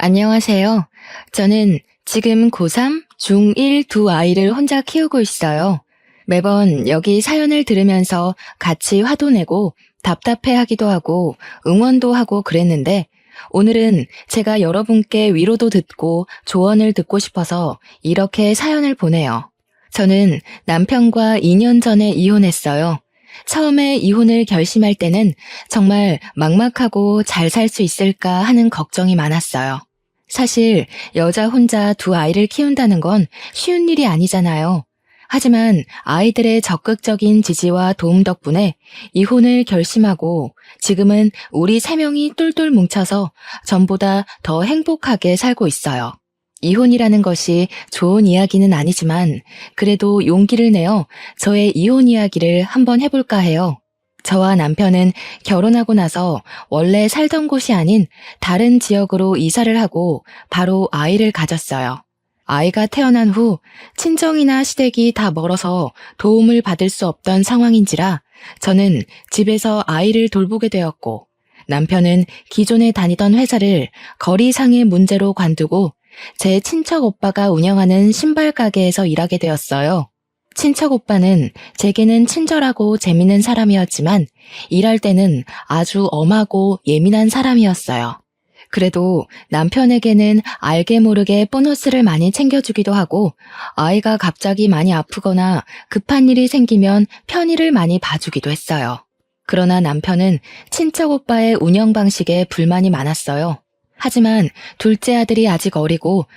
안녕하세요. 저는 지금 고3, 중1 두 아이를 혼자 키우고 있어요. 매번 여기 사연을 들으면서 같이 화도 내고 답답해 하기도 하고 응원도 하고 그랬는데 오늘은 제가 여러분께 위로도 듣고 조언을 듣고 싶어서 이렇게 사연을 보내요. 저는 남편과 2년 전에 이혼했어요. 처음에 이혼을 결심할 때는 정말 막막하고 잘 살 수 있을까 하는 걱정이 많았어요. 사실 여자 혼자 두 아이를 키운다는 건 쉬운 일이 아니잖아요. 하지만 아이들의 적극적인 지지와 도움 덕분에 이혼을 결심하고 지금은 우리 세 명이 똘똘 뭉쳐서 전보다 더 행복하게 살고 있어요. 이혼이라는 것이 좋은 이야기는 아니지만 그래도 용기를 내어 저의 이혼 이야기를 한번 해볼까 해요. 저와 남편은 결혼하고 나서 원래 살던 곳이 아닌 다른 지역으로 이사를 하고 바로 아이를 가졌어요. 아이가 태어난 후 친정이나 시댁이 다 멀어서 도움을 받을 수 없던 상황인지라 저는 집에서 아이를 돌보게 되었고 남편은 기존에 다니던 회사를 거리상의 문제로 관두고 제 친척 오빠가 운영하는 신발 가게에서 일하게 되었어요. 친척 오빠는 제게는 친절하고 재밌는 사람이었지만 일할 때는 아주 엄하고 예민한 사람이었어요. 그래도 남편에게는 알게 모르게 보너스를 많이 챙겨주기도 하고 아이가 갑자기 많이 아프거나 급한 일이 생기면 편의를 많이 봐주기도 했어요. 그러나 남편은 친척 오빠의 운영 방식에 불만이 많았어요. 하지만 둘째 아들이 아직 어리고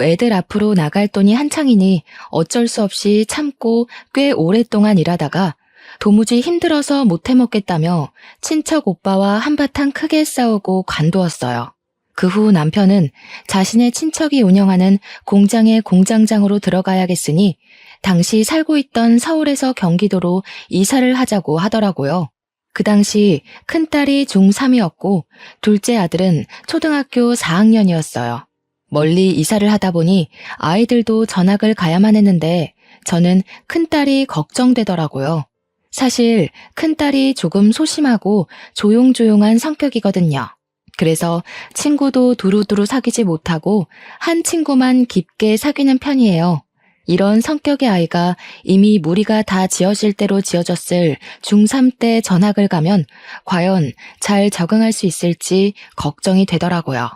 애들 앞으로 나갈 돈이 한창이니 어쩔 수 없이 참고 꽤 오랫동안 일하다가 도무지 힘들어서 못 해먹겠다며 친척 오빠와 한바탕 크게 싸우고 관두었어요. 그 후 남편은 자신의 친척이 운영하는 공장의 공장장으로 들어가야겠으니 당시 살고 있던 서울에서 경기도로 이사를 하자고 하더라고요. 그 당시 큰딸이 중3이었고 둘째 아들은 초등학교 4학년이었어요. 멀리 이사를 하다 보니 아이들도 전학을 가야만 했는데 저는 큰딸이 걱정되더라고요. 사실 큰딸이 조금 소심하고 조용조용한 성격이거든요. 그래서 친구도 두루두루 사귀지 못하고 한 친구만 깊게 사귀는 편이에요. 이런 성격의 아이가 이미 무리가 다 지어질 대로 지어졌을 중3 때 전학을 가면 과연 잘 적응할 수 있을지 걱정이 되더라고요.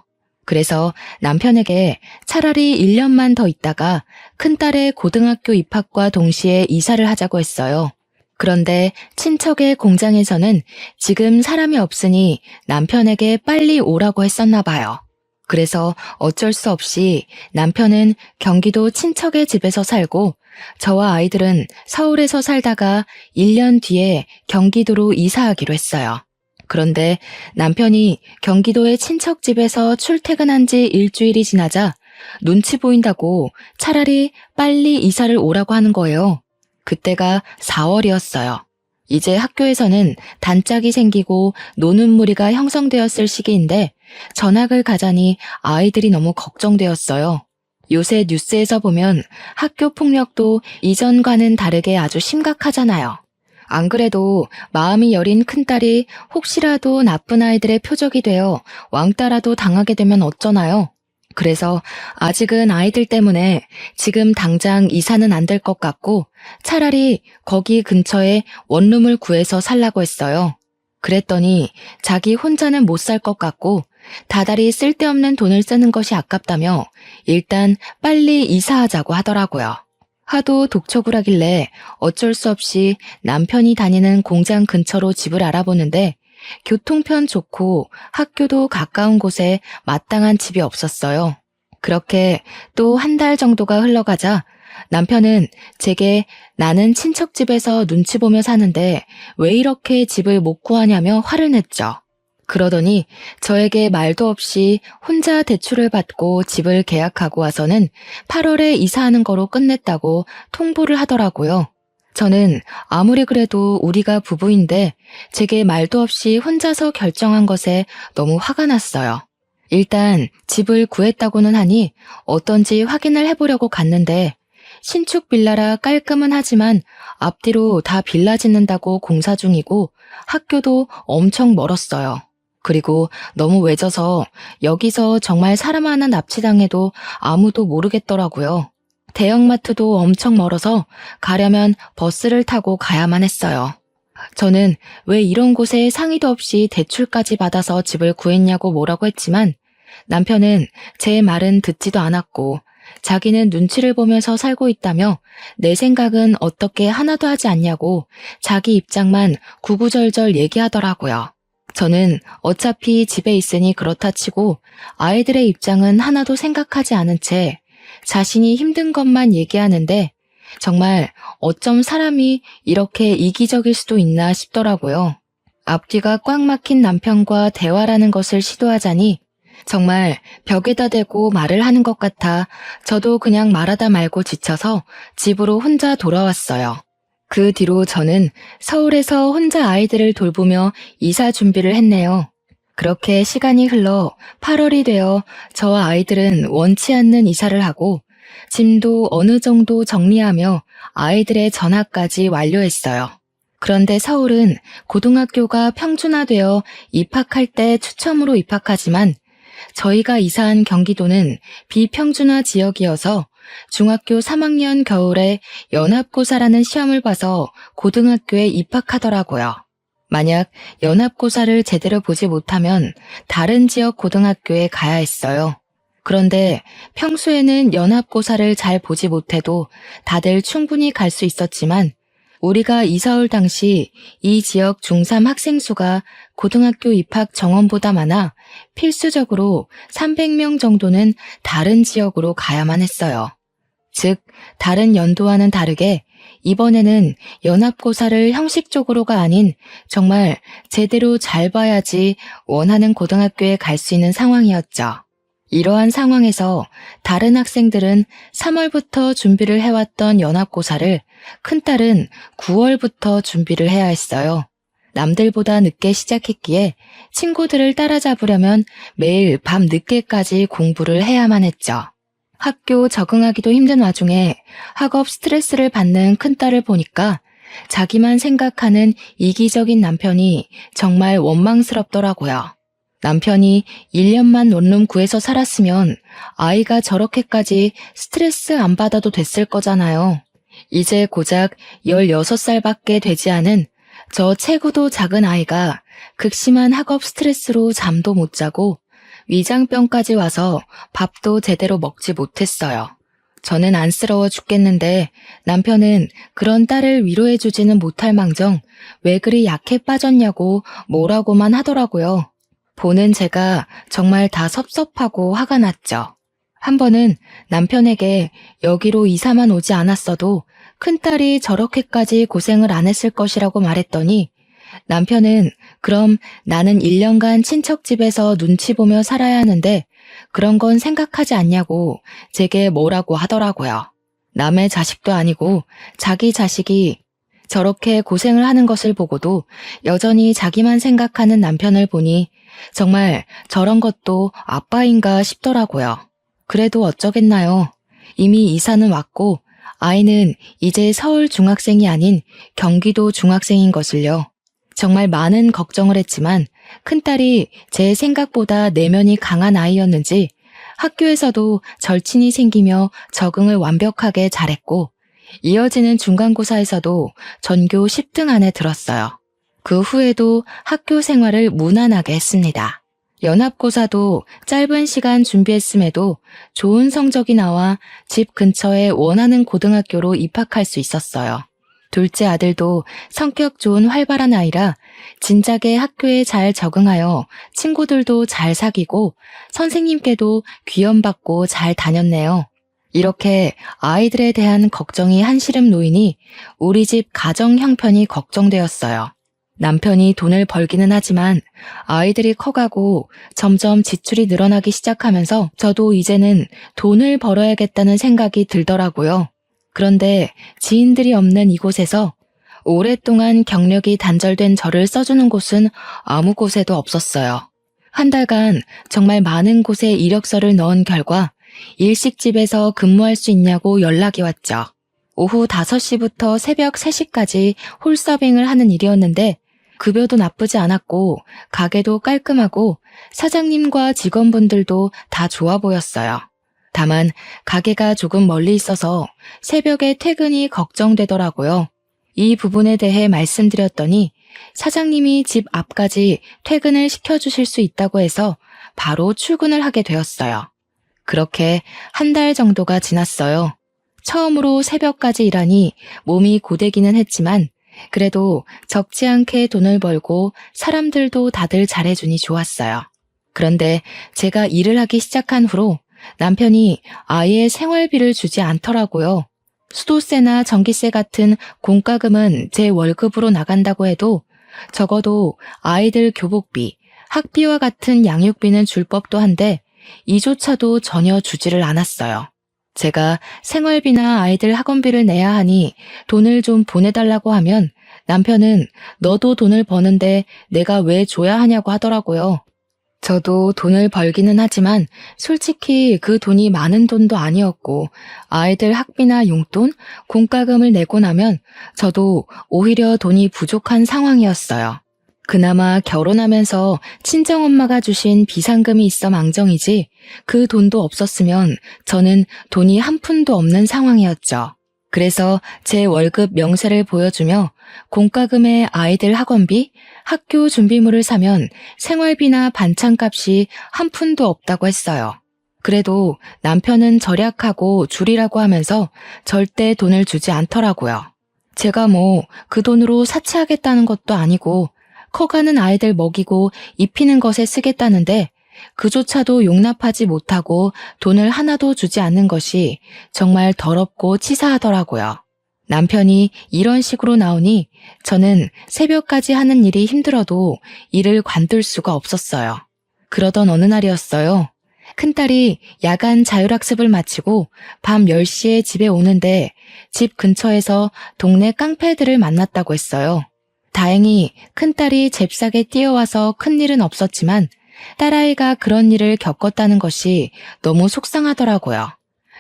그래서 남편에게 차라리 1년만 더 있다가 큰딸의 고등학교 입학과 동시에 이사를 하자고 했어요. 그런데 친척의 공장에서는 지금 사람이 없으니 남편에게 빨리 오라고 했었나 봐요. 그래서 어쩔 수 없이 남편은 경기도 친척의 집에서 살고 저와 아이들은 서울에서 살다가 1년 뒤에 경기도로 이사하기로 했어요. 그런데 남편이 경기도의 친척 집에서 출퇴근한 지 일주일이 지나자 눈치 보인다고 차라리 빨리 이사를 오라고 하는 거예요. 그때가 4월이었어요. 이제 학교에서는 단짝이 생기고 노는 무리가 형성되었을 시기인데 전학을 가자니 아이들이 너무 걱정되었어요. 요새 뉴스에서 보면 학교 폭력도 이전과는 다르게 아주 심각하잖아요. 안 그래도 마음이 여린 큰딸이 혹시라도 나쁜 아이들의 표적이 되어 왕따라도 당하게 되면 어쩌나요? 그래서 아직은 아이들 때문에 지금 당장 이사는 안 될 것 같고 차라리 거기 근처에 원룸을 구해서 살라고 했어요. 그랬더니 자기 혼자는 못 살 것 같고 다달이 쓸데없는 돈을 쓰는 것이 아깝다며 일단 빨리 이사하자고 하더라고요. 하도 독촉을 어쩔 수 없이 남편이 다니는 공장 근처로 집을 알아보는데 교통편 좋고 학교도 가까운 곳에 마땅한 집이 없었어요. 그렇게 또 한 달 정도가 흘러가자 남편은 제게 나는 친척집에서 눈치 보며 사는데 왜 이렇게 집을 못 구하냐며 화를 냈죠. 그러더니 저에게 말도 없이 혼자 대출을 받고 집을 계약하고 와서는 8월에 이사하는 거로 끝냈다고 통보를 하더라고요. 저는 아무리 그래도 우리가 부부인데 제게 말도 없이 혼자서 결정한 것에 너무 화가 났어요. 일단 집을 구했다고는 하니 어떤지 확인을 해보려고 갔는데 신축 빌라라 깔끔은 하지만 앞뒤로 다 빌라 짓는다고 공사 중이고 학교도 엄청 멀었어요. 그리고 너무 외져서 여기서 정말 사람 하나 납치당해도 아무도 모르겠더라고요. 대형마트도 엄청 멀어서 가려면 버스를 타고 가야만 했어요. 저는 왜 이런 곳에 상의도 없이 대출까지 받아서 집을 구했냐고 뭐라고 했지만 남편은 제 말은 듣지도 않았고 자기는 눈치를 보면서 살고 있다며 내 생각은 어떻게 하나도 하지 않냐고 자기 입장만 구구절절 얘기하더라고요. 저는 어차피 집에 있으니 그렇다 치고 아이들의 입장은 하나도 생각하지 않은 채 자신이 힘든 것만 얘기하는데 정말 어쩜 사람이 이렇게 이기적일 수도 있나 싶더라고요. 앞뒤가 꽉 막힌 남편과 대화라는 것을 시도하자니 정말 벽에다 대고 말을 하는 것 같아 저도 그냥 말하다 말고 지쳐서 집으로 혼자 돌아왔어요. 그 뒤로 저는 서울에서 혼자 아이들을 돌보며 이사 준비를 했네요. 그렇게 시간이 흘러 8월이 되어 저와 아이들은 원치 않는 이사를 하고 짐도 어느 정도 정리하며 아이들의 전학까지 완료했어요. 그런데 서울은 고등학교가 평준화되어 입학할 때 추첨으로 입학하지만 저희가 이사한 경기도는 비평준화 지역이어서 중학교 3학년 겨울에 연합고사라는 시험을 봐서 고등학교에 입학하더라고요. 만약 연합고사를 제대로 보지 못하면 다른 지역 고등학교에 가야 했어요. 그런데 평소에는 연합고사를 잘 보지 못해도 다들 충분히 갈 수 있었지만 우리가 이사 올 당시 이 지역 중3 학생 수가 고등학교 입학 정원보다 많아 필수적으로 300명 정도는 다른 지역으로 가야만 했어요. 즉, 다른 연도와는 다르게 이번에는 연합고사를 형식적으로가 아닌 정말 제대로 잘 봐야지 원하는 고등학교에 갈 수 있는 상황이었죠. 이러한 상황에서 다른 학생들은 3월부터 준비를 해왔던 연합고사를 큰딸은 9월부터 준비를 해야 했어요. 남들보다 늦게 시작했기에 친구들을 따라잡으려면 매일 밤 늦게까지 공부를 해야만 했죠. 학교 적응하기도 힘든 와중에 학업 스트레스를 받는 큰딸을 보니까 자기만 생각하는 이기적인 남편이 정말 원망스럽더라고요. 남편이 1년만 원룸 구해서 살았으면 아이가 저렇게까지 스트레스 안 받아도 됐을 거잖아요. 이제 고작 16살밖에 되지 않은 저 체구도 작은 아이가 극심한 학업 스트레스로 잠도 못 자고 위장병까지 와서 밥도 제대로 먹지 못했어요. 저는 안쓰러워 죽겠는데 남편은 그런 딸을 위로해주지는 못할 망정 왜 그리 약해 빠졌냐고 뭐라고만 하더라고요. 보는 제가 정말 다 섭섭하고 화가 났죠. 한 번은 남편에게 여기로 이사만 오지 않았어도 큰딸이 저렇게까지 고생을 안 했을 것이라고 말했더니 남편은 그럼 나는 1년간 친척 집에서 눈치 보며 살아야 하는데 그런 건 생각하지 않냐고 제게 뭐라고 하더라고요. 남의 자식도 아니고 자기 자식이 저렇게 고생을 하는 것을 보고도 여전히 자기만 생각하는 남편을 보니 정말 저런 것도 아빠인가 싶더라고요. 그래도 어쩌겠나요. 이미 이사는 왔고 아이는 이제 서울 중학생이 아닌 경기도 중학생인 것을요. 정말 많은 걱정을 했지만 큰딸이 제 생각보다 내면이 강한 아이였는지 학교에서도 절친이 생기며 적응을 완벽하게 잘했고 이어지는 중간고사에서도 전교 10등 안에 들었어요. 그 후에도 학교 생활을 무난하게 했습니다. 연합고사도 짧은 시간 준비했음에도 좋은 성적이 나와 집 근처에 원하는 고등학교로 입학할 수 있었어요. 둘째 아들도 성격 좋은 활발한 아이라 진작에 학교에 잘 적응하여 친구들도 잘 사귀고 선생님께도 귀염받고 잘 다녔네요. 이렇게 아이들에 대한 걱정이 한시름 놓이니 우리 집 가정 형편이 걱정되었어요. 남편이 돈을 벌기는 하지만 아이들이 커가고 점점 지출이 늘어나기 시작하면서 저도 이제는 돈을 벌어야겠다는 생각이 들더라고요. 그런데 지인들이 없는 이곳에서 오랫동안 경력이 단절된 저를 써주는 곳은 아무 곳에도 없었어요. 한 달간 정말 많은 곳에 이력서를 넣은 결과 일식집에서 근무할 수 있냐고 연락이 왔죠. 오후 5시부터 새벽 3시까지 홀서빙을 하는 일이었는데 급여도 나쁘지 않았고 가게도 깔끔하고 사장님과 직원분들도 다 좋아 보였어요. 다만 가게가 조금 멀리 있어서 새벽에 퇴근이 걱정되더라고요. 이 부분에 대해 말씀드렸더니 사장님이 집 앞까지 퇴근을 시켜주실 수 있다고 해서 바로 출근을 하게 되었어요. 그렇게 한 달 정도가 지났어요. 처음으로 새벽까지 일하니 몸이 고되기는 했지만 그래도 적지 않게 돈을 벌고 사람들도 다들 잘해주니 좋았어요. 그런데 제가 일을 하기 시작한 후로 남편이 아예 생활비를 주지 않더라고요. 수도세나 전기세 같은 공과금은 제 월급으로 나간다고 해도 적어도 아이들 교복비, 학비와 같은 양육비는 줄 법도 한데 이조차도 전혀 주지를 않았어요. 제가 생활비나 아이들 학원비를 내야 하니 돈을 좀 보내달라고 하면 남편은 너도 돈을 버는데 내가 왜 줘야 하냐고 하더라고요. 저도 돈을 벌기는 하지만 솔직히 그 돈이 많은 돈도 아니었고 아이들 학비나 용돈, 공과금을 내고 나면 저도 오히려 돈이 부족한 상황이었어요. 그나마 결혼하면서 친정엄마가 주신 비상금이 있어 망정이지 그 돈도 없었으면 저는 돈이 한 푼도 없는 상황이었죠. 그래서 제 월급 명세를 보여주며 공과금에 아이들 학원비, 학교 준비물을 사면 생활비나 반찬값이 한 푼도 없다고 했어요. 그래도 남편은 절약하고 줄이라고 하면서 절대 돈을 주지 않더라고요. 제가 그 돈으로 사치하겠다는 것도 아니고 커가는 아이들 먹이고 입히는 것에 쓰겠다는데 그조차도 용납하지 못하고 돈을 하나도 주지 않는 것이 정말 더럽고 치사하더라고요. 남편이 이런 식으로 나오니 저는 새벽까지 하는 일이 힘들어도 일을 관둘 수가 없었어요. 그러던 어느 날이었어요. 큰딸이 야간 자율학습을 마치고 밤 10시에 집에 오는데 집 근처에서 동네 깡패들을 만났다고 했어요. 다행히 큰딸이 잽싸게 뛰어와서 큰일은 없었지만 딸아이가 그런 일을 겪었다는 것이 너무 속상하더라고요.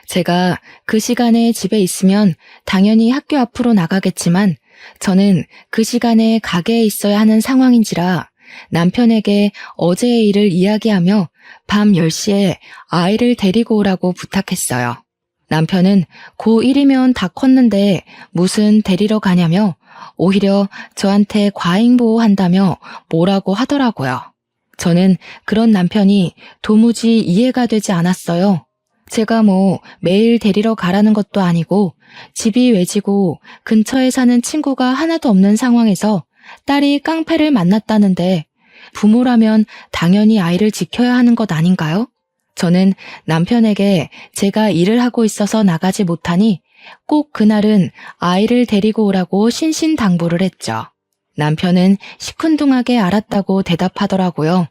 제가 그 시간에 집에 있으면 당연히 학교 앞으로 나가겠지만 저는 그 시간에 가게에 있어야 하는 상황인지라 남편에게 어제의 일을 이야기하며 밤 10시에 아이를 데리고 오라고 부탁했어요. 남편은 고1이면 다 컸는데 무슨 데리러 가냐며 오히려 저한테 과잉보호한다며 뭐라고 하더라고요. 저는 그런 남편이 도무지 이해가 되지 않았어요. 제가 매일 데리러 가라는 것도 아니고 집이 외지고 근처에 사는 친구가 하나도 없는 상황에서 딸이 깡패를 만났다는데 부모라면 당연히 아이를 지켜야 하는 것 아닌가요? 저는 남편에게 제가 일을 하고 있어서 나가지 못하니 꼭 그날은 아이를 데리고 오라고 신신당부를 했죠. 남편은 시큰둥하게 알았다고 대답하더라고요.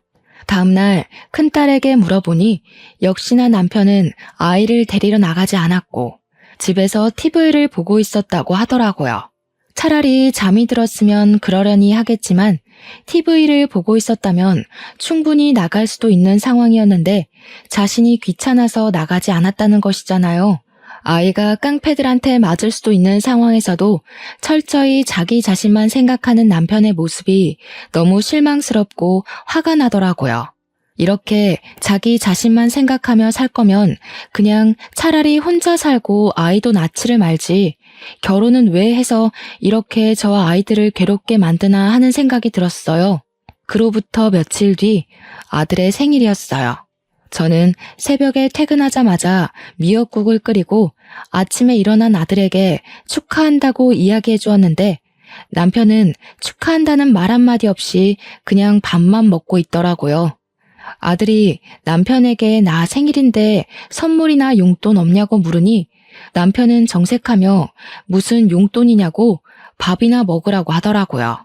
다음날 큰딸에게 물어보니 역시나 남편은 아이를 데리러 나가지 않았고 집에서 TV를 보고 있었다고 하더라고요. 차라리 잠이 들었으면 그러려니 하겠지만 TV를 보고 있었다면 충분히 나갈 수도 있는 상황이었는데 자신이 귀찮아서 나가지 않았다는 것이잖아요. 아이가 깡패들한테 맞을 수도 있는 상황에서도 철저히 자기 자신만 생각하는 남편의 모습이 너무 실망스럽고 화가 나더라고요. 이렇게 자기 자신만 생각하며 살 거면 그냥 차라리 혼자 살고 아이도 낳지를 말지 결혼은 왜 해서 이렇게 저와 아이들을 괴롭게 만드나 하는 생각이 들었어요. 그로부터 며칠 뒤 아들의 생일이었어요. 저는 새벽에 퇴근하자마자 미역국을 끓이고 아침에 일어난 아들에게 축하한다고 이야기해 주었는데 남편은 축하한다는 말 한마디 없이 그냥 밥만 먹고 있더라고요. 아들이 남편에게 나 생일인데 선물이나 용돈 없냐고 물으니 남편은 정색하며 무슨 용돈이냐고 밥이나 먹으라고 하더라고요.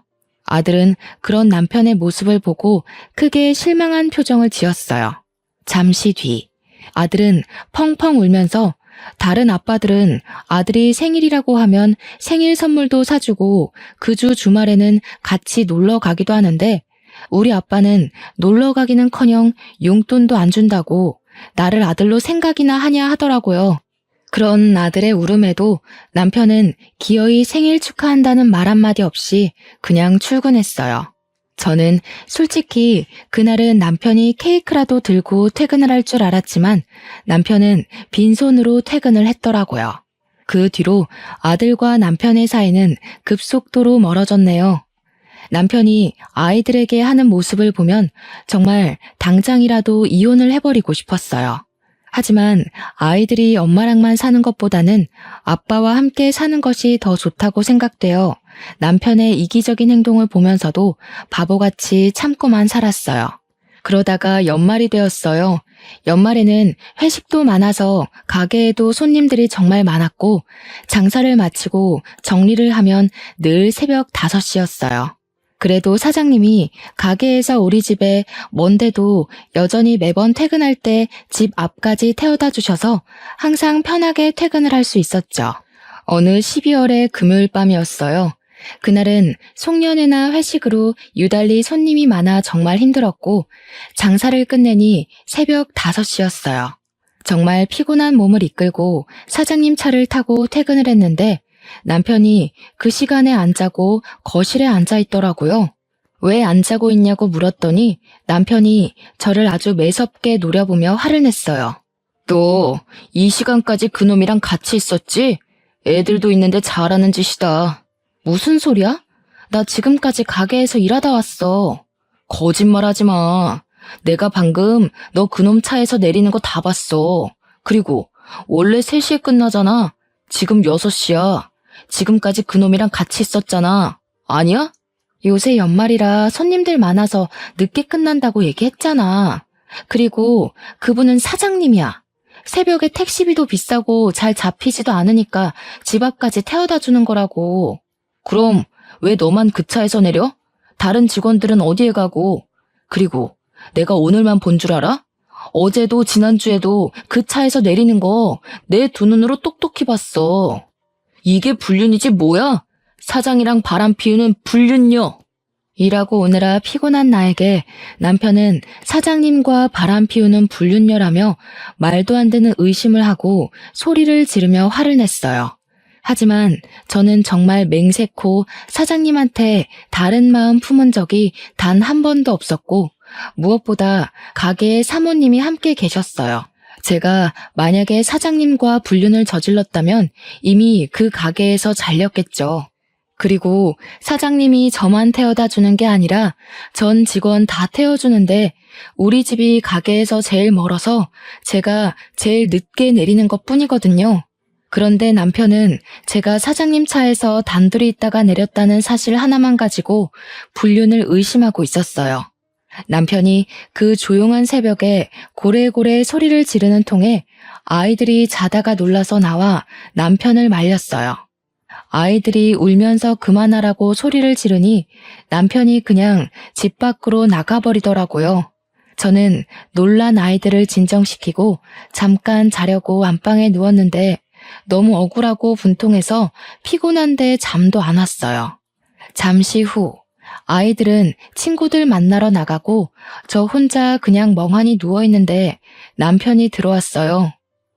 아들은 그런 남편의 모습을 보고 크게 실망한 표정을 지었어요. 잠시 뒤 아들은 펑펑 울면서 다른 아빠들은 아들이 생일이라고 하면 생일 선물도 사주고 그 주 주말에는 같이 놀러 가기도 하는데 우리 아빠는 놀러 가기는커녕 용돈도 안 준다고 나를 아들로 생각이나 하냐 하더라고요. 그런 아들의 울음에도 남편은 기어이 생일 축하한다는 말 한마디 없이 그냥 출근했어요. 저는 솔직히 그날은 남편이 케이크라도 들고 퇴근을 할 줄 알았지만 남편은 빈손으로 퇴근을 했더라고요. 그 뒤로 아들과 남편의 사이는 급속도로 멀어졌네요. 남편이 아이들에게 하는 모습을 보면 정말 당장이라도 이혼을 해버리고 싶었어요. 하지만 아이들이 엄마랑만 사는 것보다는 아빠와 함께 사는 것이 더 좋다고 생각되어 남편의 이기적인 행동을 보면서도 바보같이 참고만 살았어요. 그러다가 연말이 되었어요. 연말에는 회식도 많아서 가게에도 손님들이 정말 많았고 장사를 마치고 정리를 하면 늘 새벽 5시였어요. 그래도 사장님이 가게에서 우리 집에 먼데도 여전히 매번 퇴근할 때 집 앞까지 태워다 주셔서 항상 편하게 퇴근을 할 수 있었죠. 어느 12월의 금요일 밤이었어요. 그날은 송년회나 회식으로 유달리 손님이 많아 정말 힘들었고 장사를 끝내니 새벽 5시였어요. 정말 피곤한 몸을 이끌고 사장님 차를 타고 퇴근을 했는데 남편이 그 시간에 안 자고 거실에 앉아 있더라고요. 왜 안 자고 있냐고 물었더니 남편이 저를 아주 매섭게 노려보며 화를 냈어요. 너 이 시간까지 그놈이랑 같이 있었지? 애들도 있는데 잘하는 짓이다. 무슨 소리야? 나 지금까지 가게에서 일하다 왔어. 거짓말하지 마. 내가 방금 너 그놈 차에서 내리는 거 다 봤어. 그리고 원래 3시에 끝나잖아. 지금 6시야. 지금까지 그놈이랑 같이 있었잖아. 아니야? 요새 연말이라 손님들 많아서 늦게 끝난다고 얘기했잖아. 그리고 그분은 사장님이야. 새벽에 택시비도 비싸고 잘 잡히지도 않으니까 집 앞까지 태워다 주는 거라고. 그럼 왜 너만 그 차에서 내려? 다른 직원들은 어디에 가고? 그리고 내가 오늘만 본 줄 알아? 어제도 지난주에도 그 차에서 내리는 거 내 두 눈으로 똑똑히 봤어. 이게 불륜이지 뭐야? 사장이랑 바람 피우는 불륜녀. 일하고 오느라 피곤한 나에게 남편은 사장님과 바람 피우는 불륜녀라며 말도 안 되는 의심을 하고 소리를 지르며 화를 냈어요. 하지만 저는 정말 맹세코 사장님한테 다른 마음 품은 적이 단 한 번도 없었고 무엇보다 가게에 사모님이 함께 계셨어요. 제가 만약에 사장님과 불륜을 저질렀다면 이미 그 가게에서 잘렸겠죠. 그리고 사장님이 저만 태워다 주는 게 아니라 전 직원 다 태워주는데 우리 집이 가게에서 제일 멀어서 제가 제일 늦게 내리는 것 뿐이거든요. 그런데 남편은 제가 사장님 차에서 단둘이 있다가 내렸다는 사실 하나만 가지고 불륜을 의심하고 있었어요. 남편이 그 조용한 새벽에 고래고래 소리를 지르는 통에 아이들이 자다가 놀라서 나와 남편을 말렸어요. 아이들이 울면서 그만하라고 소리를 지르니 남편이 그냥 집 밖으로 나가버리더라고요. 저는 놀란 아이들을 진정시키고 잠깐 자려고 안방에 누웠는데 너무 억울하고 분통해서 피곤한데 잠도 안 왔어요. 잠시 후 아이들은 친구들 만나러 나가고 저 혼자 그냥 멍하니 누워있는데 남편이 들어왔어요.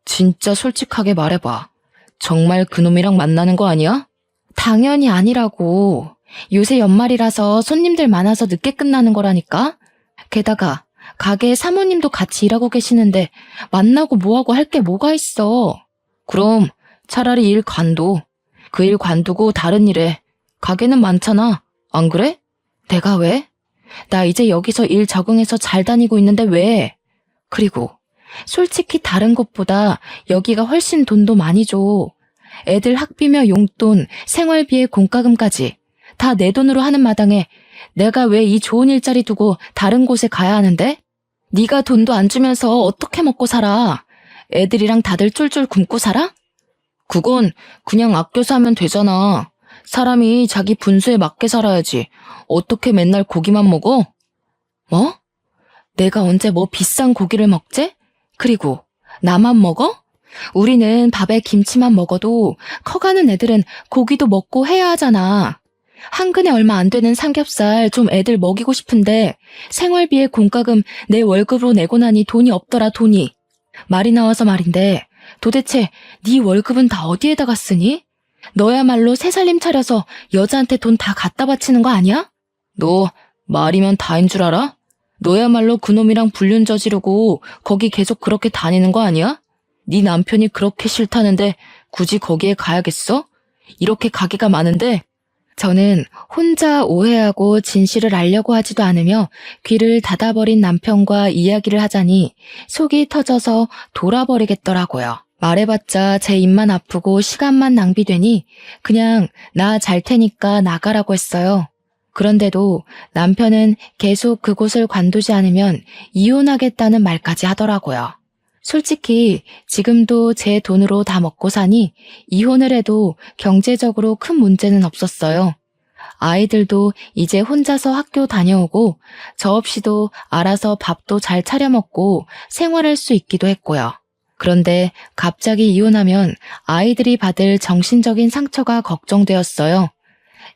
진짜 솔직하게 말해봐. 정말 그놈이랑 만나는 거 아니야? 당연히 아니라고. 요새 연말이라서 손님들 많아서 늦게 끝나는 거라니까? 게다가 가게에 사모님도 같이 일하고 계시는데 만나고 뭐하고 할 게 뭐가 있어. 그럼 차라리 일 관둬. 그 일 관두고 다른 일해. 가게는 많잖아. 안 그래? 내가 왜? 나 이제 여기서 일 적응해서 잘 다니고 있는데 왜? 그리고 솔직히 다른 곳보다 여기가 훨씬 돈도 많이 줘. 애들 학비며 용돈, 생활비에 공과금까지 다 내 돈으로 하는 마당에 내가 왜 이 좋은 일자리 두고 다른 곳에 가야 하는데? 네가 돈도 안 주면서 어떻게 먹고 살아? 애들이랑 다들 쫄쫄 굶고 살아? 그건 그냥 아껴서 하면 되잖아. 사람이 자기 분수에 맞게 살아야지. 어떻게 맨날 고기만 먹어? 뭐? 내가 언제 뭐 비싼 고기를 먹지? 그리고 나만 먹어? 우리는 밥에 김치만 먹어도 커가는 애들은 고기도 먹고 해야 하잖아. 한 근에 얼마 안 되는 삼겹살 좀 애들 먹이고 싶은데 생활비에 공과금 내 월급으로 내고 나니 돈이 없더라 돈이. 말이 나와서 말인데 도대체 네 월급은 다 어디에다가 쓰니? 너야말로 새살림 차려서 여자한테 돈 다 갖다 바치는 거 아니야? 너 말이면 다인 줄 알아? 너야말로 그놈이랑 불륜 저지르고 거기 계속 그렇게 다니는 거 아니야? 네 남편이 그렇게 싫다는데 굳이 거기에 가야겠어? 이렇게 가게가 많은데. 저는 혼자 오해하고 진실을 알려고 하지도 않으며 귀를 닫아버린 남편과 이야기를 하자니 속이 터져서 돌아버리겠더라고요. 말해봤자 제 입만 아프고 시간만 낭비되니 그냥 나 잘 테니까 나가라고 했어요. 그런데도 남편은 계속 그곳을 관두지 않으면 이혼하겠다는 말까지 하더라고요. 솔직히 지금도 제 돈으로 다 먹고 사니 이혼을 해도 경제적으로 큰 문제는 없었어요. 아이들도 이제 혼자서 학교 다녀오고 저 없이도 알아서 밥도 잘 차려 먹고 생활할 수 있기도 했고요. 그런데 갑자기 이혼하면 아이들이 받을 정신적인 상처가 걱정되었어요.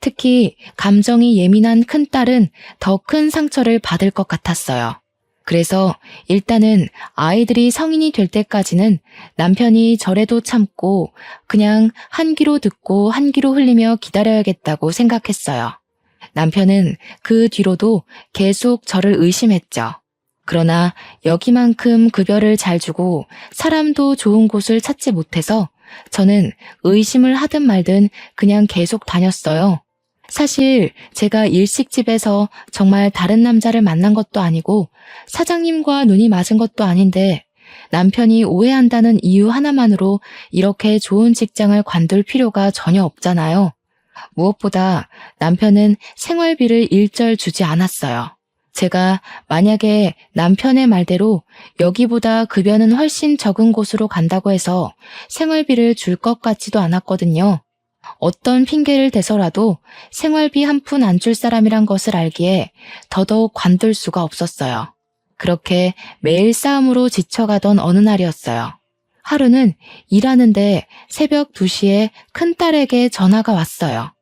특히 감정이 예민한 큰딸은 더 큰 상처를 받을 것 같았어요. 그래서 일단은 아이들이 성인이 될 때까지는 남편이 저래도 참고 그냥 한 귀로 듣고 한 귀로 흘리며 기다려야겠다고 생각했어요. 남편은 그 뒤로도 계속 저를 의심했죠. 그러나 여기만큼 급여를 잘 주고 사람도 좋은 곳을 찾지 못해서 저는 의심을 하든 말든 그냥 계속 다녔어요. 사실 제가 일식집에서 정말 다른 남자를 만난 것도 아니고 사장님과 눈이 맞은 것도 아닌데 남편이 오해한다는 이유 하나만으로 이렇게 좋은 직장을 관둘 필요가 전혀 없잖아요. 무엇보다 남편은 생활비를 일절 주지 않았어요. 제가 만약에 남편의 말대로 여기보다 급여는 훨씬 적은 곳으로 간다고 해서 생활비를 줄 것 같지도 않았거든요. 어떤 핑계를 대서라도 생활비 한 푼 안 줄 사람이란 것을 알기에 더더욱 관둘 수가 없었어요. 그렇게 매일 싸움으로 지쳐가던 어느 날이었어요. 하루는 일하는데 새벽 2시에 큰딸에게 전화가 왔어요.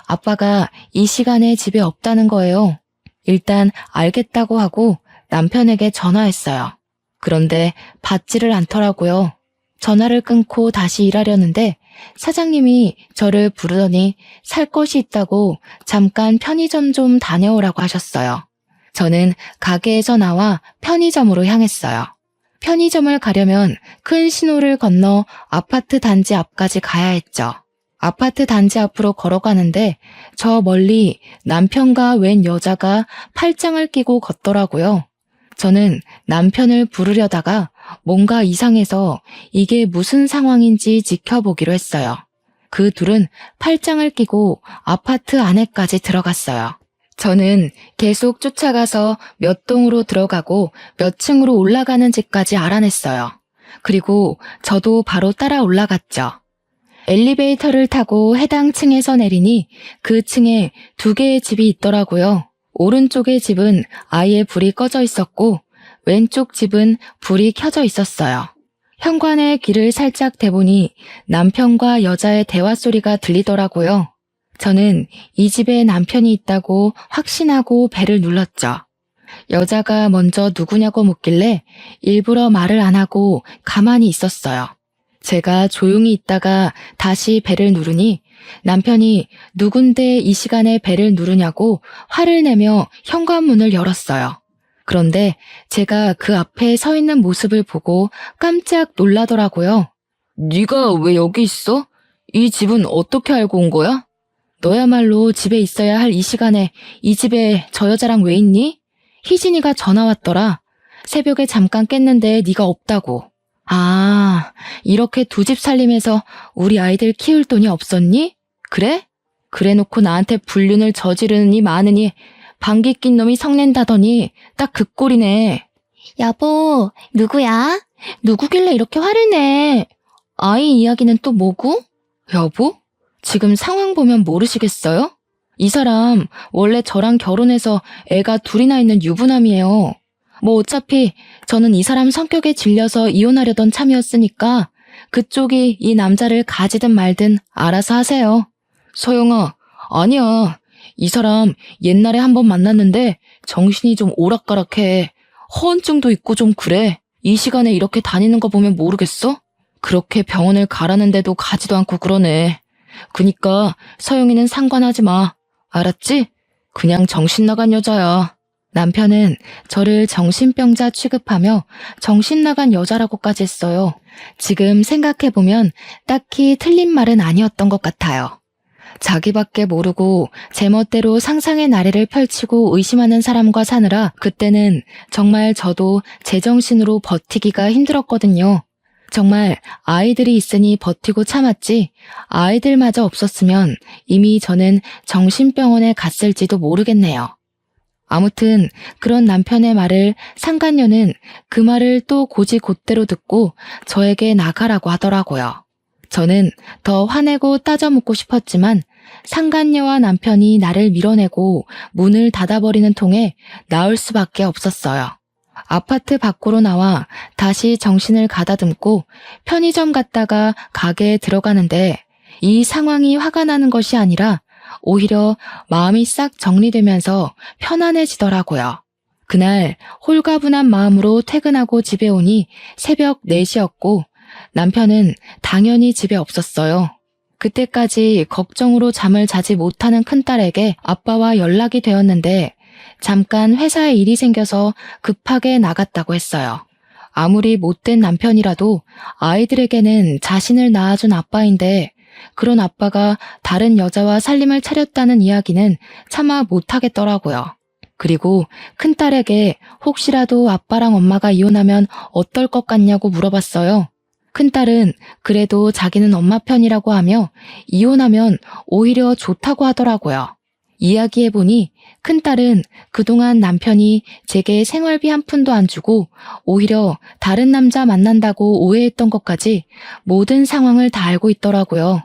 아빠가 이 시간에 집에 없다는 거예요. 일단 알겠다고 하고 남편에게 전화했어요. 그런데 받지를 않더라고요. 전화를 끊고 다시 일하려는데 사장님이 저를 부르더니 살 것이 있다고 잠깐 편의점 좀 다녀오라고 하셨어요. 저는 가게에서 나와 편의점으로 향했어요. 편의점을 가려면 큰 신호를 건너 아파트 단지 앞까지 가야 했죠. 아파트 단지 앞으로 걸어가는데 저 멀리 남편과 웬 여자가 팔짱을 끼고 걷더라고요. 저는 남편을 부르려다가 뭔가 이상해서 이게 무슨 상황인지 지켜보기로 했어요. 그 둘은 팔짱을 끼고 아파트 안에까지 들어갔어요. 저는 계속 쫓아가서 몇 동으로 들어가고 몇 층으로 올라가는 집까지 알아냈어요. 그리고 저도 바로 따라 올라갔죠. 엘리베이터를 타고 해당 층에서 내리니 그 층에 2개의 집이 있더라고요. 오른쪽의 집은 아예 불이 꺼져 있었고 왼쪽 집은 불이 켜져 있었어요. 현관에 귀를 살짝 대보니 남편과 여자의 대화 소리가 들리더라고요. 저는 이 집에 남편이 있다고 확신하고 벨을 눌렀죠. 여자가 먼저 누구냐고 묻길래 일부러 말을 안 하고 가만히 있었어요. 제가 조용히 있다가 다시 벨을 누르니 남편이 누군데 이 시간에 벨을 누르냐고 화를 내며 현관문을 열었어요. 그런데 제가 그 앞에 서 있는 모습을 보고 깜짝 놀라더라고요. 네가 왜 여기 있어? 이 집은 어떻게 알고 온 거야? 너야말로 집에 있어야 할 이 시간에 이 집에 저 여자랑 왜 있니? 희진이가 전화 왔더라. 새벽에 잠깐 깼는데 네가 없다고. 아, 이렇게 2집 살림해서 우리 아이들 키울 돈이 없었니? 그래? 그래놓고 나한테 불륜을 저지르니 마느니 방귀 낀 놈이 성낸다더니 딱 그 꼴이네. 여보, 누구야? 누구길래 이렇게 화를 내? 아이 이야기는 또 뭐고? 여보? 지금 상황 보면 모르시겠어요? 이 사람 원래 저랑 결혼해서 애가 2이나 있는 유부남이에요. 뭐 어차피 저는 이 사람 성격에 질려서 이혼하려던 참이었으니까 그쪽이 이 남자를 가지든 말든 알아서 하세요. 서영아, 아니야. 이 사람 옛날에 한번 만났는데 정신이 좀 오락가락해. 허언증도 있고 좀 그래. 이 시간에 이렇게 다니는 거 보면 모르겠어? 그렇게 병원을 가라는데도 가지도 않고 그러네. 그니까 서영이는 상관하지 마. 알았지? 그냥 정신 나간 여자야. 남편은 저를 정신병자 취급하며 정신 나간 여자라고까지 했어요. 지금 생각해보면 딱히 틀린 말은 아니었던 것 같아요. 자기밖에 모르고 제멋대로 상상의 나래를 펼치고 의심하는 사람과 사느라 그때는 정말 저도 제정신으로 버티기가 힘들었거든요. 정말 아이들이 있으니 버티고 참았지 아이들마저 없었으면 이미 저는 정신병원에 갔을지도 모르겠네요. 아무튼 그런 남편의 말을 상간녀는 그 말을 또 곧이곧대로 듣고 저에게 나가라고 하더라고요. 저는 더 화내고 따져묻고 싶었지만 상간녀와 남편이 나를 밀어내고 문을 닫아버리는 통에 나올 수밖에 없었어요. 아파트 밖으로 나와 다시 정신을 가다듬고 편의점 갔다가 가게에 들어가는데 이 상황이 화가 나는 것이 아니라 오히려 마음이 싹 정리되면서 편안해지더라고요. 그날 홀가분한 마음으로 퇴근하고 집에 오니 새벽 4시였고 남편은 당연히 집에 없었어요. 그때까지 걱정으로 잠을 자지 못하는 큰딸에게 아빠와 연락이 되었는데 잠깐 회사에 일이 생겨서 급하게 나갔다고 했어요. 아무리 못된 남편이라도 아이들에게는 자신을 낳아준 아빠인데 그런 아빠가 다른 여자와 살림을 차렸다는 이야기는 차마 못하겠더라고요. 그리고 큰딸에게 혹시라도 아빠랑 엄마가 이혼하면 어떨 것 같냐고 물어봤어요. 큰딸은 그래도 자기는 엄마 편이라고 하며 이혼하면 오히려 좋다고 하더라고요. 이야기해보니 큰딸은 그동안 남편이 제게 생활비 한 푼도 안 주고 오히려 다른 남자 만난다고 오해했던 것까지 모든 상황을 다 알고 있더라고요.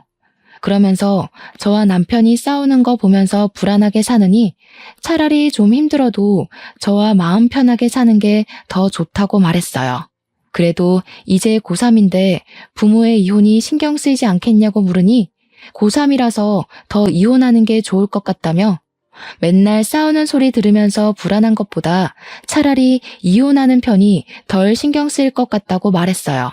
그러면서 저와 남편이 싸우는 거 보면서 불안하게 사느니 차라리 좀 힘들어도 저와 마음 편하게 사는 게 더 좋다고 말했어요. 그래도 이제 고3인데 부모의 이혼이 신경 쓰이지 않겠냐고 물으니 고3이라서 더 이혼하는 게 좋을 것 같다며 맨날 싸우는 소리 들으면서 불안한 것보다 차라리 이혼하는 편이 덜 신경 쓰일 것 같다고 말했어요.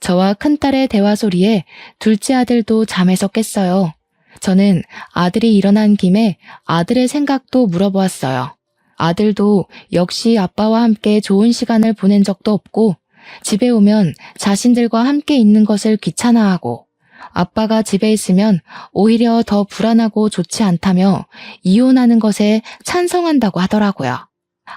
저와 큰딸의 대화 소리에 둘째 아들도 잠에서 깼어요. 저는 아들이 일어난 김에 아들의 생각도 물어보았어요. 아들도 역시 아빠와 함께 좋은 시간을 보낸 적도 없고 집에 오면 자신들과 함께 있는 것을 귀찮아하고 아빠가 집에 있으면 오히려 더 불안하고 좋지 않다며 이혼하는 것에 찬성한다고 하더라고요.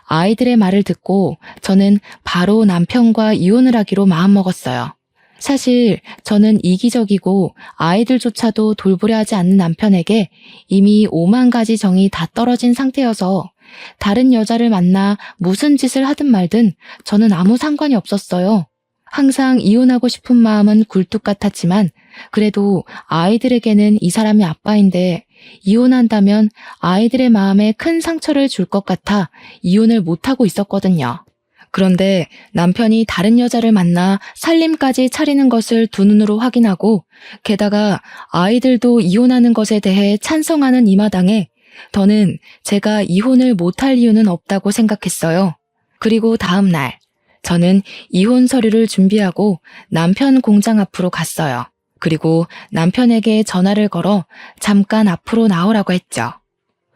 아이들의 말을 듣고 저는 바로 남편과 이혼을 하기로 마음먹었어요. 사실 저는 이기적이고 아이들조차도 돌보려 하지 않는 남편에게 이미 5만 가지 정이 다 떨어진 상태여서 다른 여자를 만나 무슨 짓을 하든 말든 저는 아무 상관이 없었어요. 항상 이혼하고 싶은 마음은 굴뚝 같았지만 그래도 아이들에게는 이 사람이 아빠인데 이혼한다면 아이들의 마음에 큰 상처를 줄 것 같아 이혼을 못하고 있었거든요. 그런데 남편이 다른 여자를 만나 살림까지 차리는 것을 두 눈으로 확인하고 게다가 아이들도 이혼하는 것에 대해 찬성하는 이 마당에 더는 제가 이혼을 못할 이유는 없다고 생각했어요. 그리고 다음 날 저는 이혼 서류를 준비하고 남편 공장 앞으로 갔어요. 그리고 남편에게 전화를 걸어 잠깐 앞으로 나오라고 했죠.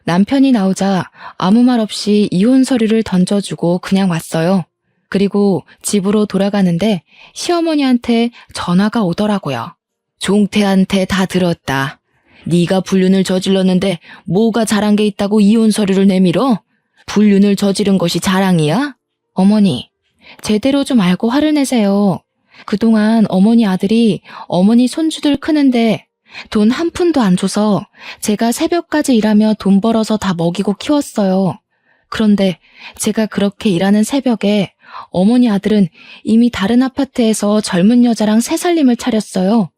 남편이 나오자 아무 말 없이 이혼 서류를 던져주고 그냥 왔어요. 그리고 집으로 돌아가는데 시어머니한테 전화가 오더라고요. 종태한테 다 들었다. 네가 불륜을 저질렀는데 뭐가 잘한 게 있다고 이혼 서류를 내밀어? 불륜을 저지른 것이 자랑이야? 어머니, 제대로 좀 알고 화를 내세요. 그동안 어머니 아들이 어머니 손주들 크는데 돈 한 푼도 안 줘서 제가 새벽까지 일하며 돈 벌어서 다 먹이고 키웠어요. 그런데 제가 그렇게 일하는 새벽에 어머니 아들은 이미 다른 아파트에서 젊은 여자랑 새 살림을 차렸어요.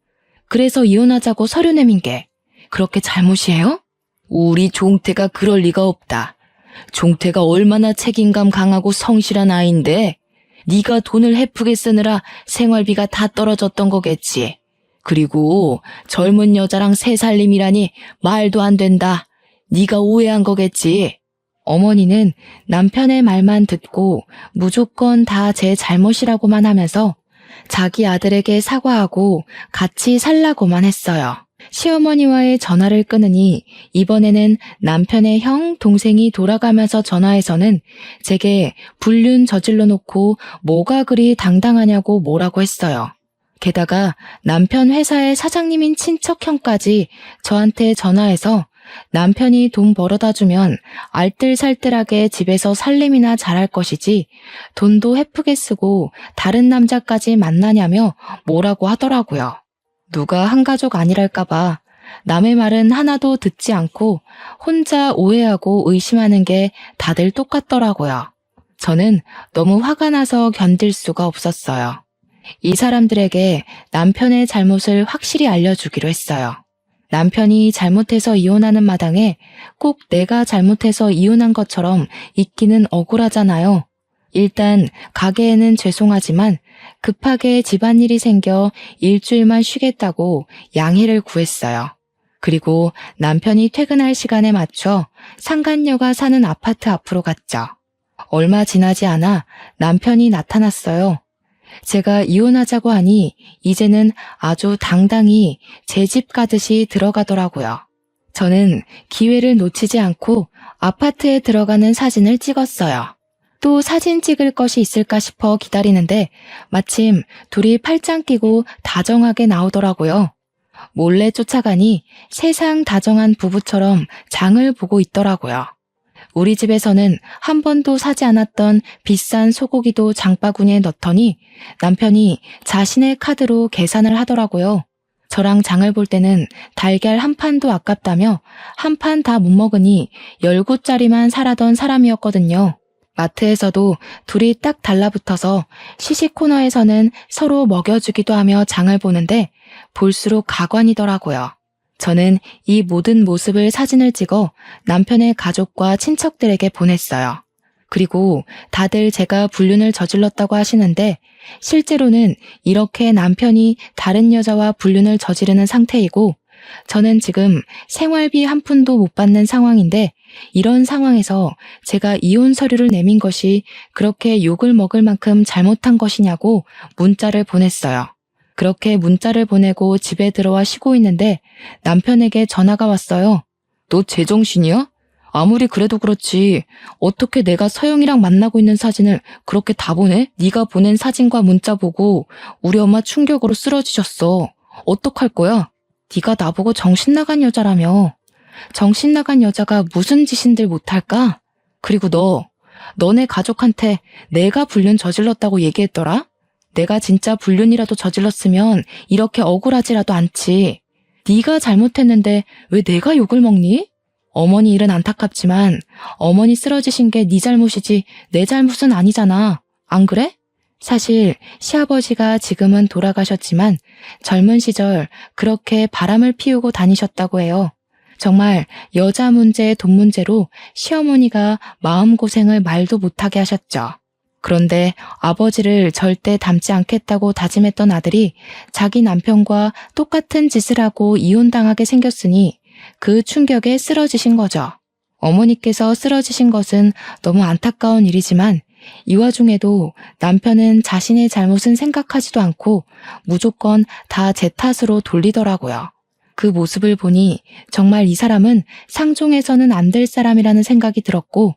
그래서 이혼하자고 서류 내민 게 그렇게 잘못이에요? 우리 종태가 그럴 리가 없다. 종태가 얼마나 책임감 강하고 성실한 아이인데 네가 돈을 헤프게 쓰느라 생활비가 다 떨어졌던 거겠지. 그리고 젊은 여자랑 새 살림이라니 말도 안 된다. 네가 오해한 거겠지. 어머니는 남편의 말만 듣고 무조건 다 제 잘못이라고만 하면서 자기 아들에게 사과하고 같이 살라고만 했어요. 시어머니와의 전화를 끊으니 이번에는 남편의 형, 동생이 돌아가면서 전화해서는 제게 불륜 저질러 놓고 뭐가 그리 당당하냐고 뭐라고 했어요. 게다가 남편 회사의 사장님인 친척형까지 저한테 전화해서 남편이 돈 벌어다 주면 알뜰살뜰하게 집에서 살림이나 잘할 것이지 돈도 헤프게 쓰고 다른 남자까지 만나냐며 뭐라고 하더라고요. 누가 한 가족 아니랄까봐 남의 말은 하나도 듣지 않고 혼자 오해하고 의심하는 게 다들 똑같더라고요. 저는 너무 화가 나서 견딜 수가 없었어요. 이 사람들에게 남편의 잘못을 확실히 알려주기로 했어요. 남편이 잘못해서 이혼하는 마당에 꼭 내가 잘못해서 이혼한 것처럼 있기는 억울하잖아요. 일단 가게에는 죄송하지만 급하게 집안일이 생겨 일주일만 쉬겠다고 양해를 구했어요. 그리고 남편이 퇴근할 시간에 맞춰 상간녀가 사는 아파트 앞으로 갔죠. 얼마 지나지 않아 남편이 나타났어요. 제가 이혼하자고 하니 이제는 아주 당당히 제 집 가듯이 들어가더라고요. 저는 기회를 놓치지 않고 아파트에 들어가는 사진을 찍었어요. 또 사진 찍을 것이 있을까 싶어 기다리는데 마침 둘이 팔짱 끼고 다정하게 나오더라고요. 몰래 쫓아가니 세상 다정한 부부처럼 장을 보고 있더라고요. 우리 집에서는 한 번도 사지 않았던 비싼 소고기도 장바구니에 넣더니 남편이 자신의 카드로 계산을 하더라고요. 저랑 장을 볼 때는 달걀 한 판도 아깝다며 한 판 다 못 먹으니 10구짜리만 사라던 사람이었거든요. 마트에서도 둘이 딱 달라붙어서 시식 코너에서는 서로 먹여주기도 하며 장을 보는데 볼수록 가관이더라고요. 저는 이 모든 모습을 사진을 찍어 남편의 가족과 친척들에게 보냈어요. 그리고 다들 제가 불륜을 저질렀다고 하시는데 실제로는 이렇게 남편이 다른 여자와 불륜을 저지르는 상태이고 저는 지금 생활비 한 푼도 못 받는 상황인데 이런 상황에서 제가 이혼 서류를 내민 것이 그렇게 욕을 먹을 만큼 잘못한 것이냐고 문자를 보냈어요. 그렇게 문자를 보내고 집에 들어와 쉬고 있는데 남편에게 전화가 왔어요. 너 제정신이야? 아무리 그래도 그렇지 어떻게 내가 서영이랑 만나고 있는 사진을 그렇게 다 보내? 네가 보낸 사진과 문자 보고 우리 엄마 충격으로 쓰러지셨어. 어떡할 거야? 네가 나보고 정신 나간 여자라며. 정신 나간 여자가 무슨 짓인들 못할까? 그리고 너네 가족한테 내가 불륜 저질렀다고 얘기했더라? 내가 진짜 불륜이라도 저질렀으면 이렇게 억울하지라도 않지. 네가 잘못했는데 왜 내가 욕을 먹니? 어머니 일은 안타깝지만 어머니 쓰러지신 게 네 잘못이지 내 잘못은 아니잖아. 안 그래? 사실 시아버지가 지금은 돌아가셨지만 젊은 시절 그렇게 바람을 피우고 다니셨다고 해요. 정말 여자 문제, 돈 문제로 시어머니가 마음고생을 말도 못하게 하셨죠. 그런데 아버지를 절대 닮지 않겠다고 다짐했던 아들이 자기 남편과 똑같은 짓을 하고 이혼당하게 생겼으니 그 충격에 쓰러지신 거죠. 어머니께서 쓰러지신 것은 너무 안타까운 일이지만 이 와중에도 남편은 자신의 잘못은 생각하지도 않고 무조건 다 제 탓으로 돌리더라고요. 그 모습을 보니 정말 이 사람은 상종해서는 안 될 사람이라는 생각이 들었고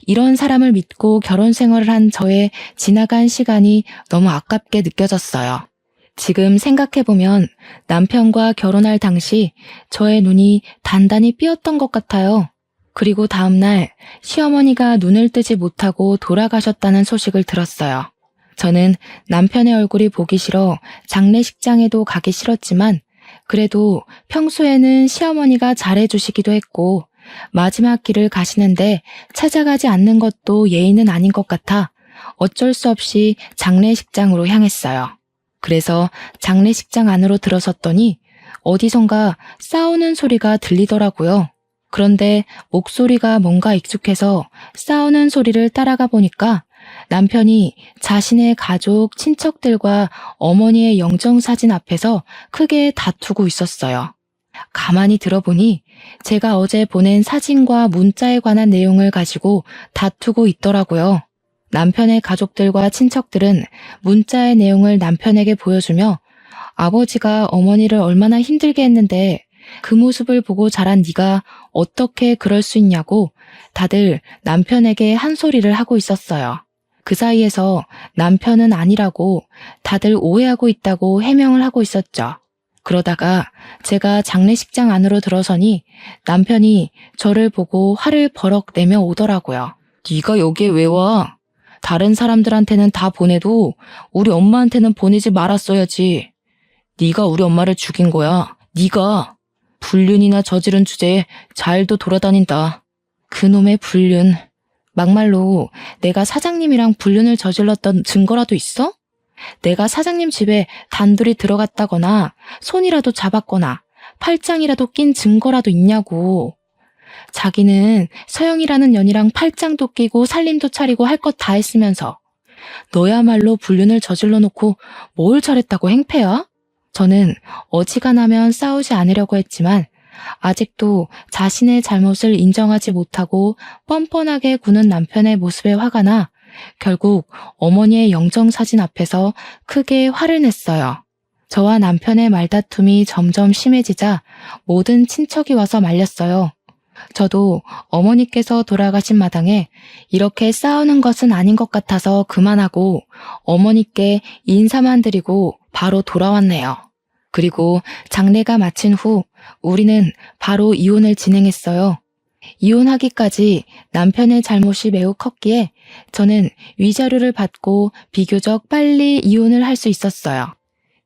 이런 사람을 믿고 결혼 생활을 한 저의 지나간 시간이 너무 아깝게 느껴졌어요. 지금 생각해보면 남편과 결혼할 당시 저의 눈이 단단히 삐었던 것 같아요. 그리고 다음날 시어머니가 눈을 뜨지 못하고 돌아가셨다는 소식을 들었어요. 저는 남편의 얼굴이 보기 싫어 장례식장에도 가기 싫었지만 그래도 평소에는 시어머니가 잘해주시기도 했고 마지막 길을 가시는데 찾아가지 않는 것도 예의는 아닌 것 같아 어쩔 수 없이 장례식장으로 향했어요. 그래서 장례식장 안으로 들어섰더니 어디선가 싸우는 소리가 들리더라고요. 그런데 목소리가 뭔가 익숙해서 싸우는 소리를 따라가 보니까 남편이 자신의 가족, 친척들과 어머니의 영정사진 앞에서 크게 다투고 있었어요. 가만히 들어보니 제가 어제 보낸 사진과 문자에 관한 내용을 가지고 다투고 있더라고요. 남편의 가족들과 친척들은 문자의 내용을 남편에게 보여주며 아버지가 어머니를 얼마나 힘들게 했는데 그 모습을 보고 자란 네가 어떻게 그럴 수 있냐고 다들 남편에게 한 소리를 하고 있었어요. 그 사이에서 남편은 아니라고 다들 오해하고 있다고 해명을 하고 있었죠. 그러다가 제가 장례식장 안으로 들어서니 남편이 저를 보고 화를 버럭 내며 오더라고요. 네가 여기에 왜 와? 다른 사람들한테는 다 보내도 우리 엄마한테는 보내지 말았어야지. 네가 우리 엄마를 죽인 거야. 네가. 불륜이나 저지른 주제에 잘도 돌아다닌다. 그놈의 불륜. 막말로 내가 사장님이랑 불륜을 저질렀던 증거라도 있어? 내가 사장님 집에 단둘이 들어갔다거나 손이라도 잡았거나 팔짱이라도 낀 증거라도 있냐고. 자기는 서영이라는 년이랑 팔짱도 끼고 살림도 차리고 할 것 다 했으면서 너야말로 불륜을 저질러 놓고 뭘 잘했다고 행패야? 저는 어지간하면 싸우지 않으려고 했지만 아직도 자신의 잘못을 인정하지 못하고 뻔뻔하게 구는 남편의 모습에 화가 나 결국 어머니의 영정사진 앞에서 크게 화를 냈어요. 저와 남편의 말다툼이 점점 심해지자 모든 친척이 와서 말렸어요. 저도 어머니께서 돌아가신 마당에 이렇게 싸우는 것은 아닌 것 같아서 그만하고 어머니께 인사만 드리고 바로 돌아왔네요. 그리고 장례가 마친 후 우리는 바로 이혼을 진행했어요. 이혼하기까지 남편의 잘못이 매우 컸기에 저는 위자료를 받고 비교적 빨리 이혼을 할 수 있었어요.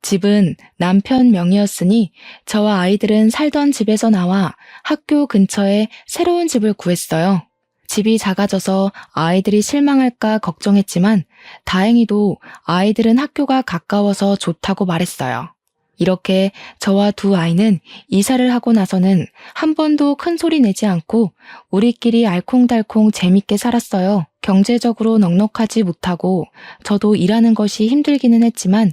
집은 남편 명의였으니 저와 아이들은 살던 집에서 나와 학교 근처에 새로운 집을 구했어요. 집이 작아져서 아이들이 실망할까 걱정했지만 다행히도 아이들은 학교가 가까워서 좋다고 말했어요. 이렇게 저와 두 아이는 이사를 하고 나서는 한 번도 큰 소리 내지 않고 우리끼리 알콩달콩 재밌게 살았어요. 경제적으로 넉넉하지 못하고 저도 일하는 것이 힘들기는 했지만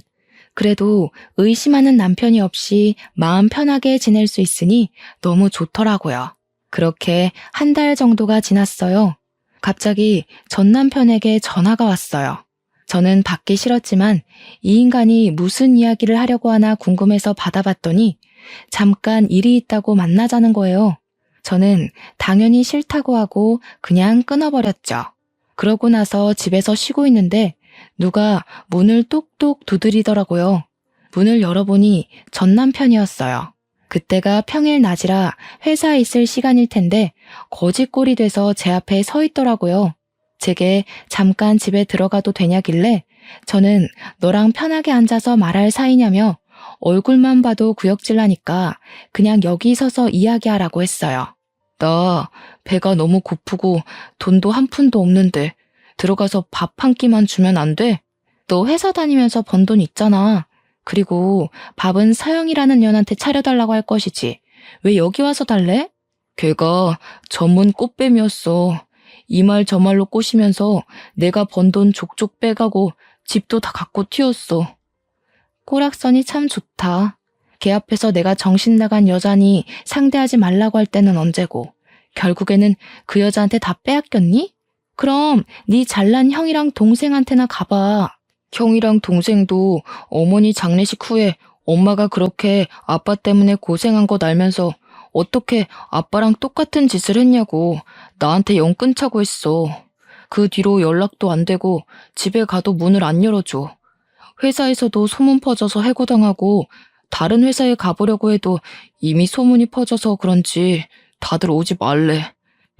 그래도 의심하는 남편이 없이 마음 편하게 지낼 수 있으니 너무 좋더라고요. 그렇게 한 달 정도가 지났어요. 갑자기 전 남편에게 전화가 왔어요. 저는 받기 싫었지만 이 인간이 무슨 이야기를 하려고 하나 궁금해서 받아봤더니 잠깐 일이 있다고 만나자는 거예요. 저는 당연히 싫다고 하고 그냥 끊어버렸죠. 그러고 나서 집에서 쉬고 있는데 누가 문을 똑똑 두드리더라고요. 문을 열어보니 전 남편이었어요. 그때가 평일 낮이라 회사에 있을 시간일 텐데 거지꼴이 돼서 제 앞에 서 있더라고요. 제게 잠깐 집에 들어가도 되냐길래 저는 너랑 편하게 앉아서 말할 사이냐며 얼굴만 봐도 구역질나니까 그냥 여기 서서 이야기하라고 했어요. 나 배가 너무 고프고 돈도 한 푼도 없는데 들어가서 밥 한 끼만 주면 안 돼? 너 회사 다니면서 번 돈 있잖아. 그리고 밥은 서영이라는 년한테 차려달라고 할 것이지. 왜 여기 와서 달래? 걔가 전문 꽃뱀이었어. 이 말 저 말로 꼬시면서 내가 번 돈 족족 빼가고 집도 다 갖고 튀었어. 꼬락선이 참 좋다. 걔 앞에서 내가 정신 나간 여자니 상대하지 말라고 할 때는 언제고 결국에는 그 여자한테 다 빼앗겼니? 그럼 네 잘난 형이랑 동생한테나 가봐. 형이랑 동생도 어머니 장례식 후에 엄마가 그렇게 아빠 때문에 고생한 거 알면서 어떻게 아빠랑 똑같은 짓을 했냐고 나한테 영 끊자고 했어. 그 뒤로 연락도 안 되고 집에 가도 문을 안 열어줘. 회사에서도 소문 퍼져서 해고당하고 다른 회사에 가보려고 해도 이미 소문이 퍼져서 그런지 다들 오지 말래.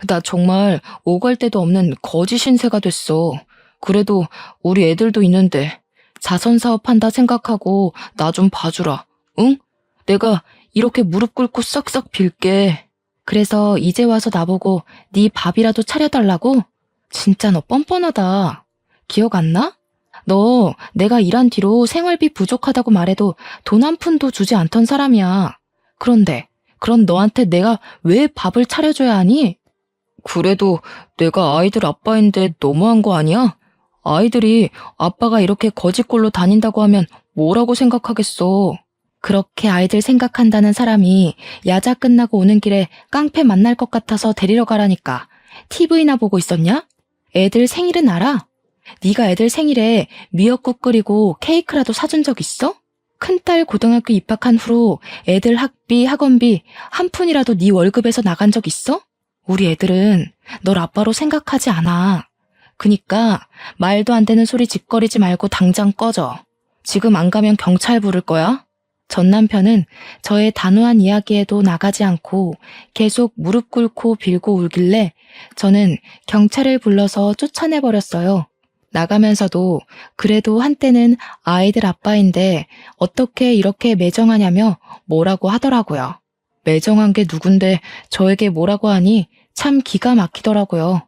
나 정말 오갈 데도 없는 거지 신세가 됐어. 그래도 우리 애들도 있는데 자선사업 한다 생각하고 나 좀 봐주라. 응? 내가 이렇게 무릎 꿇고 싹싹 빌게. 그래서 이제 와서 나보고 네 밥이라도 차려달라고? 진짜 너 뻔뻔하다. 기억 안 나? 너 내가 일한 뒤로 생활비 부족하다고 말해도 돈 한 푼도 주지 않던 사람이야. 그런데 그럼 너한테 내가 왜 밥을 차려줘야 하니? 그래도 내가 아이들 아빠인데 너무한 거 아니야? 아이들이 아빠가 이렇게 거지꼴로 다닌다고 하면 뭐라고 생각하겠어. 그렇게 아이들 생각한다는 사람이 야자 끝나고 오는 길에 깡패 만날 것 같아서 데리러 가라니까 TV나 보고 있었냐? 애들 생일은 알아? 네가 애들 생일에 미역국 끓이고 케이크라도 사준 적 있어? 큰딸 고등학교 입학한 후로 애들 학비, 학원비 한 푼이라도 네 월급에서 나간 적 있어? 우리 애들은 널 아빠로 생각하지 않아. 그니까 말도 안 되는 소리 짓거리지 말고 당장 꺼져. 지금 안 가면 경찰 부를 거야? 전 남편은 저의 단호한 이야기에도 나가지 않고 계속 무릎 꿇고 빌고 울길래 저는 경찰을 불러서 쫓아내버렸어요. 나가면서도 그래도 한때는 아이들 아빠인데 어떻게 이렇게 매정하냐며 뭐라고 하더라고요. 매정한 게 누군데 저에게 뭐라고 하니 참 기가 막히더라고요.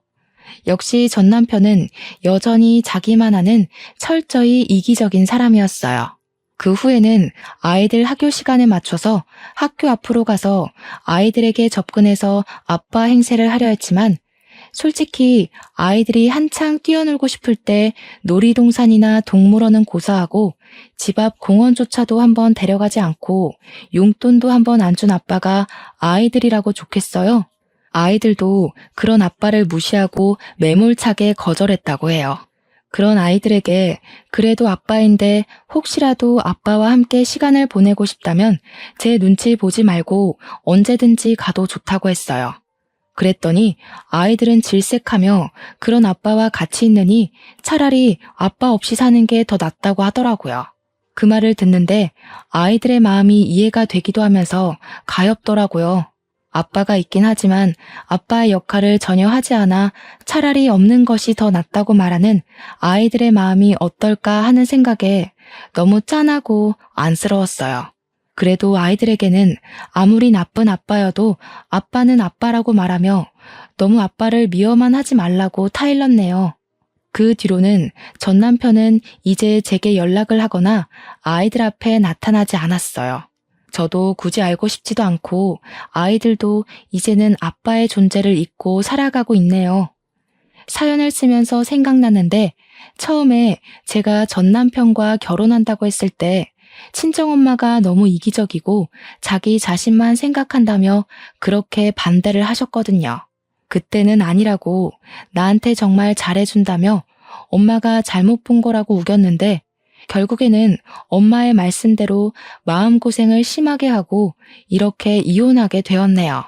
역시 전 남편은 여전히 자기만 아는 철저히 이기적인 사람이었어요. 그 후에는 아이들 학교 시간에 맞춰서 학교 앞으로 가서 아이들에게 접근해서 아빠 행세를 하려 했지만 솔직히 아이들이 한창 뛰어놀고 싶을 때 놀이동산이나 동물원은 고사하고 집 앞 공원조차도 한번 데려가지 않고 용돈도 한번 안 준 아빠가 아이들이라고 좋겠어요? 아이들도 그런 아빠를 무시하고 매몰차게 거절했다고 해요. 그런 아이들에게 그래도 아빠인데 혹시라도 아빠와 함께 시간을 보내고 싶다면 제 눈치 보지 말고 언제든지 가도 좋다고 했어요. 그랬더니 아이들은 질색하며 그런 아빠와 같이 있느니 차라리 아빠 없이 사는 게 더 낫다고 하더라고요. 그 말을 듣는데 아이들의 마음이 이해가 되기도 하면서 가엾더라고요. 아빠가 있긴 하지만 아빠의 역할을 전혀 하지 않아 차라리 없는 것이 더 낫다고 말하는 아이들의 마음이 어떨까 하는 생각에 너무 짠하고 안쓰러웠어요. 그래도 아이들에게는 아무리 나쁜 아빠여도 아빠는 아빠라고 말하며 너무 아빠를 미워만 하지 말라고 타일렀네요. 그 뒤로는 전 남편은 이제 제게 연락을 하거나 아이들 앞에 나타나지 않았어요. 저도 굳이 알고 싶지도 않고 아이들도 이제는 아빠의 존재를 잊고 살아가고 있네요. 사연을 쓰면서 생각났는데 처음에 제가 전 남편과 결혼한다고 했을 때 친정엄마가 너무 이기적이고 자기 자신만 생각한다며 그렇게 반대를 하셨거든요. 그때는 아니라고 나한테 정말 잘해준다며 엄마가 잘못 본 거라고 우겼는데 결국에는 엄마의 말씀대로 마음고생을 심하게 하고 이렇게 이혼하게 되었네요.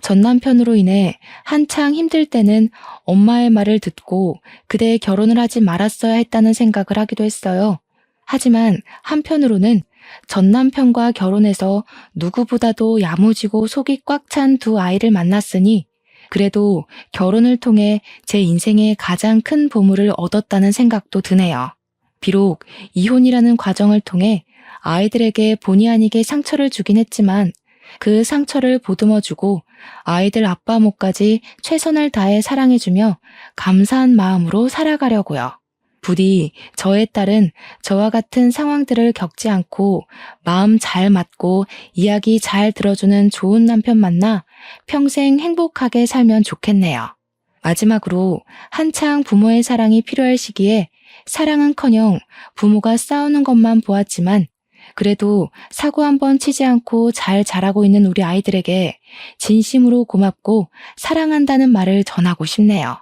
전 남편으로 인해 한창 힘들 때는 엄마의 말을 듣고 그대 결혼을 하지 말았어야 했다는 생각을 하기도 했어요. 하지만 한편으로는 전 남편과 결혼해서 누구보다도 야무지고 속이 꽉 찬 두 아이를 만났으니 그래도 결혼을 통해 제 인생의 가장 큰 보물을 얻었다는 생각도 드네요. 비록 이혼이라는 과정을 통해 아이들에게 본의 아니게 상처를 주긴 했지만 그 상처를 보듬어주고 아이들 아빠 몫까지 최선을 다해 사랑해주며 감사한 마음으로 살아가려고요. 부디 저의 딸은 저와 같은 상황들을 겪지 않고 마음 잘 맞고 이야기 잘 들어주는 좋은 남편 만나 평생 행복하게 살면 좋겠네요. 마지막으로 한창 부모의 사랑이 필요할 시기에 사랑은커녕 부모가 싸우는 것만 보았지만 그래도 사고 한번 치지 않고 잘 자라고 있는 우리 아이들에게 진심으로 고맙고 사랑한다는 말을 전하고 싶네요.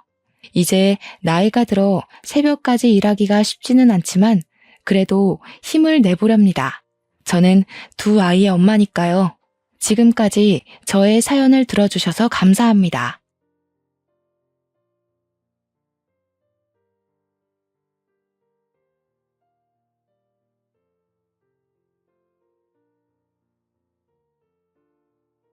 이제 나이가 들어 새벽까지 일하기가 쉽지는 않지만 그래도 힘을 내보렵니다. 저는 두 아이의 엄마니까요. 지금까지 저의 사연을 들어주셔서 감사합니다.